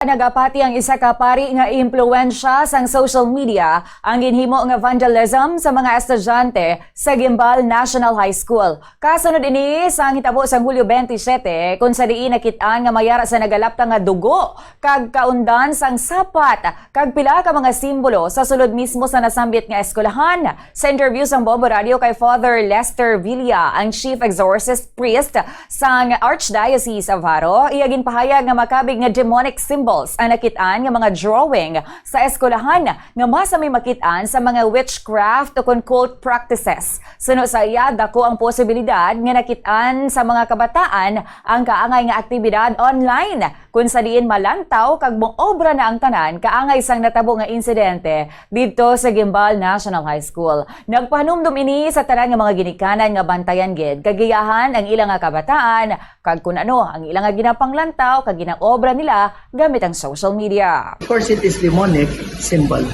Nagapati ang isa ka pari nga impluwensya sang social media ang ginhimo nga vandalism sa mga estudyante sa Guimbal National High School. Kasunod ini sang hitabo sang Hulyo 27 kung sa diin nakit-an nga mayara sa nagalapta nga dugo kag kaundan sang sapat kag pila ka mga simbolo sa sulod mismo sa nasambit nga eskwelahan. Sa interview sang Bombo Radio kay Father Lester Villa, ang Chief Exorcist Priest sang Archdiocese of Haro, iyagin pahayag nga makabig nga demonic symbol ang nakit-an nga mga drawing sa eskwelahan nga mas may makit-an sa mga witchcraft o cult practices. Suno sa iya, dako ang posibilidad nga nakit-an sa mga kabataan ang kaangay nga aktibidad online kung sa diin malantaw kag moobra na ang tanan kaangay sang natabo nga insidente didto sa Guimbal National High School. Nagpahanumdum ini sa tanan nga mga ginikanan nga bantayan gid kagayahan ang ilang nga kabataan kag kun ano ang ilang nga ginapanglantaw kag ginaobra nila gamit ang social media. Of course, it is demonic symbol.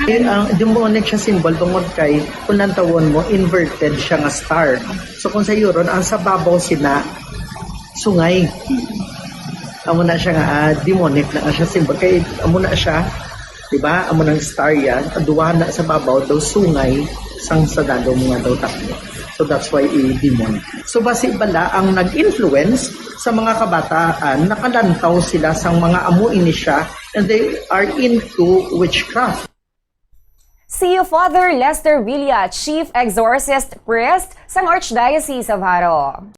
Ang demonic siya symbol tungod kay kung nantawon mo, inverted siya nga star. So kung sa yuron, ang sababaw sina sungay. Amo na siya nga demonic na siya symbol. Kay amo na siya, di ba? Amo nang star yan. Duwa na sa babaw daw sungay sang sa dalo mga daw takbo. So that's why demon. So base bala ang nag-influence sa mga kabataan, nakalantaw sila sa mga amuin siya and they are into witchcraft. Si Father Lester Villa, Chief Exorcist Priest sang Archdiocese of Haro.